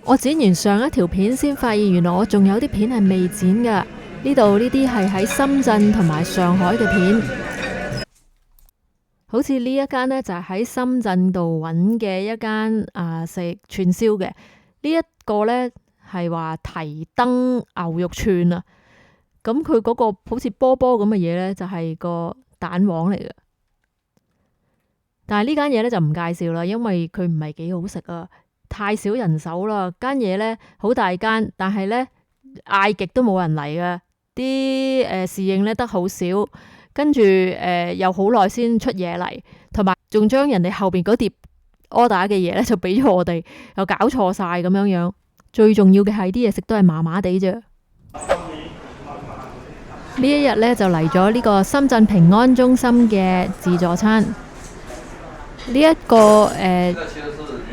我剪完上一條片先發現，原來我仲有啲片係未剪噶。呢度呢啲係喺深圳同埋上海嘅片，好似呢一間呢，就係喺深圳度揾嘅一間食串燒嘅。呢一個呢，係話提燈牛肉串啊，咁佢嗰個好似波波咁嘅嘢呢，就係個蛋黃嚟嘅。但係呢間嘢呢，就唔介紹啦，因為佢唔係幾好食啊，太少人手啦。間嘢呢，好大間，但係呢，嗌極都冇人嚟嘅，啲侍應呢得好少，跟住又好耐先出嘢嚟，同埋仲將人哋後邊嗰碟 order 嘅嘢呢，就俾咗我哋，又搞錯晒咁樣樣。最重要嘅係啲嘢食都係麻麻地啫。呢一日呢，就嚟咗呢個深圳平安中心嘅自助餐。呢一個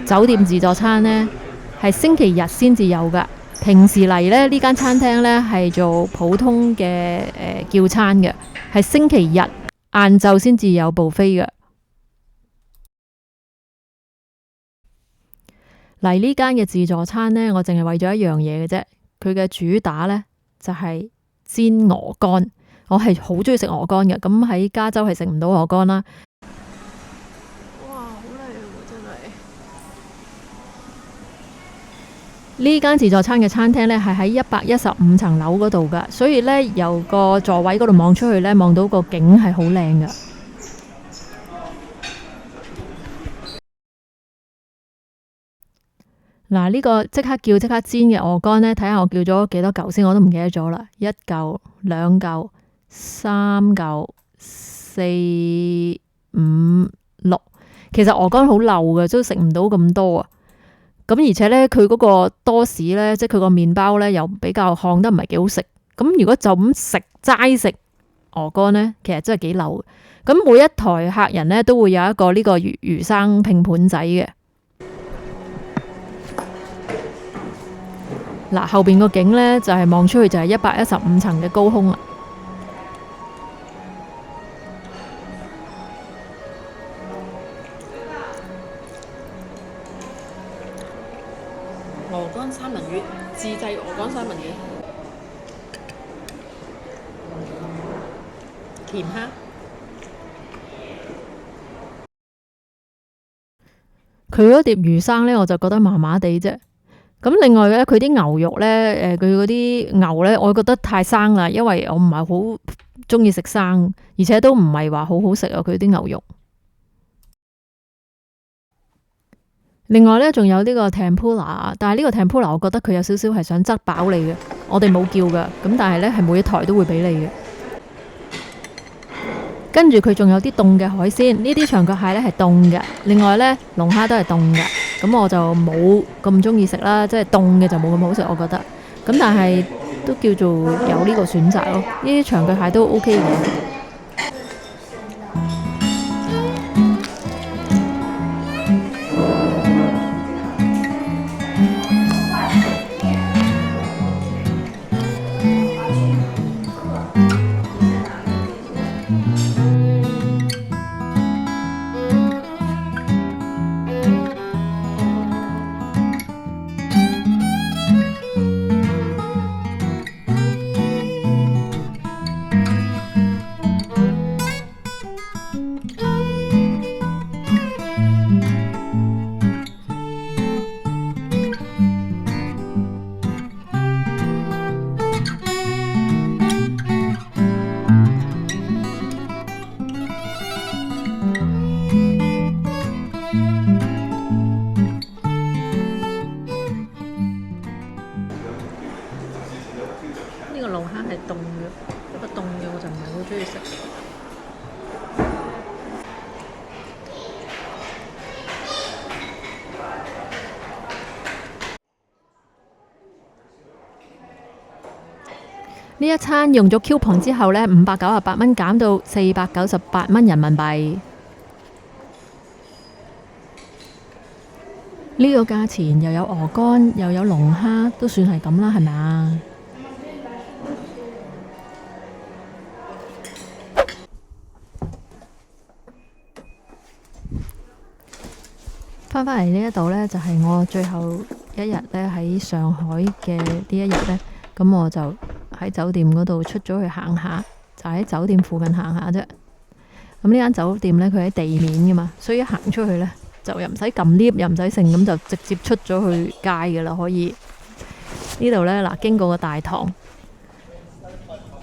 酒店自助餐呢，係星期日先至有噶，平時嚟呢，呢間餐廳呢係做普通嘅叫餐嘅，係星期日晏晝先至有buffet嘅。嚟呢間嘅自助餐呢，我淨係為咗一樣嘢嘅啫，佢嘅主打呢，就係煎鵝肝。我係好中意食鵝肝嘅，咁喺加州係食唔到鵝肝啦。呢間自助餐嘅餐廳呢，係喺115層樓嗰度噶，所以呢，由個座位嗰度望出去呢，望到個景係好靚噶。嗱，呢個即刻叫即刻煎嘅鵝肝呢，睇下我叫咗幾多嚿先，我都唔記得咗啦。1嚿、2嚿、3嚿、4、5、6。其實鵝肝好漏嘅，都食唔到咁多啊。咁而且呢，佢嗰個多士呢，即係佢個麵包呢，又比較烘得唔係幾好食。咁如果就咁食齋食鵝肝呢，其實真係幾漏。咁每一台客人呢，都會有一個呢個魚生拼盤仔嘅。嗱，後邊個景呢，就係望出去就係115層嘅高空啦。鵝肝三文魚，自製鵝肝三文魚，甜蝦。佢嗰碟魚生呢，我就覺得麻麻地啫。咁另外咧，佢啲牛肉呢，佢嗰啲牛呢，我覺得太生啦，因為我唔係好中意食生，而且都唔係話好好食啊。佢啲牛肉。另外呢，仲有呢個 tempura， 但係呢個 tempura 我覺得佢有少少係想執飽你嘅，我哋冇叫噶，咁但係呢，係每一台都會俾你嘅。跟住佢仲有啲凍嘅海鮮，呢啲長腳蟹呢係凍嘅，另外呢，龍蝦都係凍嘅，咁我就冇咁中意食啦，即係凍嘅就冇咁好食，我覺得。咁但係都叫做有呢個選擇咯，呢啲長腳蟹都 OK 嘅。呢個龍蝦係凍嘅，不過凍嘅我就唔係好中意食。呢一餐用咗 coupon 之後呢，598蚊減到498蚊人民幣。呢個價錢又有鵝肝又有龍蝦，都算係咁啦，係咪啊？翻返嚟呢一度呢，就係我最後一日呢，喺上海嘅呢一日呢，咁我就喺酒店嗰度出咗去行下，就喺酒店附近行下啫。咁呢間酒店呢，佢喺地面噶嘛，所以一行出去呢，就又唔使撳 lift，又唔使剩，咁就直接出咗去街噶啦。可以呢度呢，嗱，經過個大堂，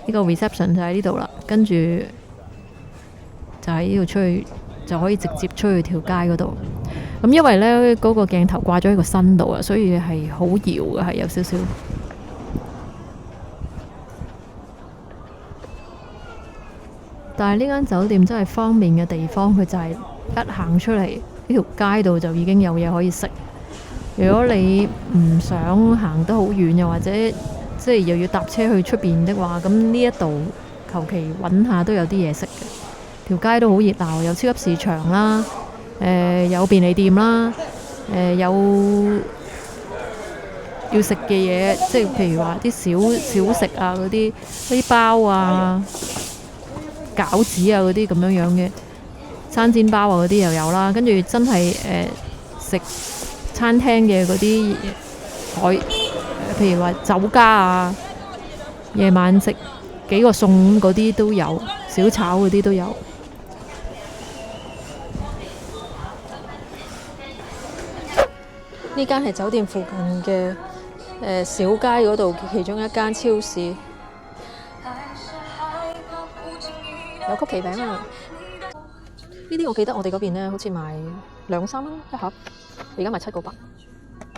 呢個 reception 就喺呢度啦，跟住就喺呢度出去，就可以直接出去條街嗰度。咁因為呢嗰個鏡頭掛咗喺個身度啊，所以係好搖嘅，係有少少。但係呢間酒店真係方便嘅地方，佢就係一行出嚟呢條街度就已經有嘢可以食。如果你唔想行得好遠，又或者即係又要搭車去出邊的話，咁呢一度求其揾下都有啲嘢食嘅。條街都好熱鬧，有超級市場啦，有便利店啦，有要食嘅嘢，即係譬如話啲小食啊，嗰啲包啊、餃子啊嗰啲咁樣嘅生煎包啊嗰啲又有啦。跟住真係食餐廳嘅嗰啲譬如話酒家啊，夜晚食幾個餸嗰啲都有，小炒嗰啲都有。呢間係酒店附近嘅小街嗰度其中一間超市，有曲奇餅啊！呢啲我記得我哋嗰邊呢，好似賣2-3蚊一盒，而家賣7個8，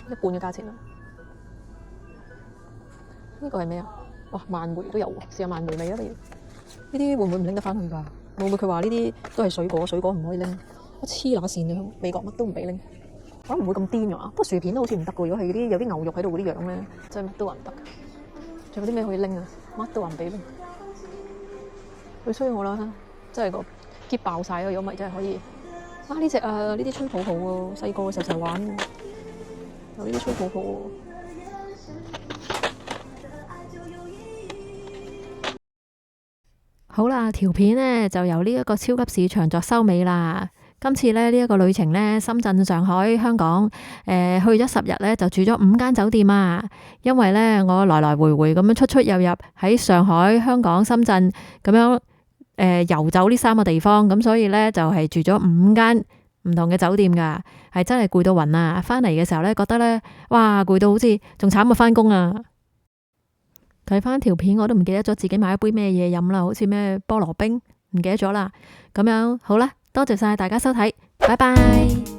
一半嘅價錢啦。呢個係咩啊？哇，蔓梅都有喎，試下蔓梅味啊！不如呢啲會唔會唔拎得返去㗎？會唔會佢話呢啲都係水果，水果唔可以拎？黐乸線啊！美國乜都唔俾拎。我諗唔會咁癲㗎嘛，不過薯片都好似唔得㗎。如果係啲有啲牛肉喺度嗰啲樣咧，真係乜都話唔得。仲有啲咩可以拎啊？乜都話唔俾拎。佢衰我啦，真係個篋爆晒咯！如果唔係真係可以。呢隻呢啲吹泡泡喎，細個嘅時候成日玩。有呢啲吹泡泡喎。好啦，條片呢就由呢一個超級市場作收尾啦。今次呢一個旅程呢，深圳、上海、香港，去咗10日呢，就住咗5間酒店啊。因為呢，我來來回回咁樣出出入入喺上海、香港、深圳咁樣遊走呢3個地方，咁所以呢，就係住咗5間唔同嘅酒店噶，係真係攰到暈啊！返嚟嘅時候呢，覺得呢，哇，攰到好似仲慘過返工啊！睇返條片我都唔記得咗自己買一杯咩嘢飲啦，好似咩菠蘿冰，唔記得咗啦。咁樣好啦。多謝晒大家收睇，拜拜。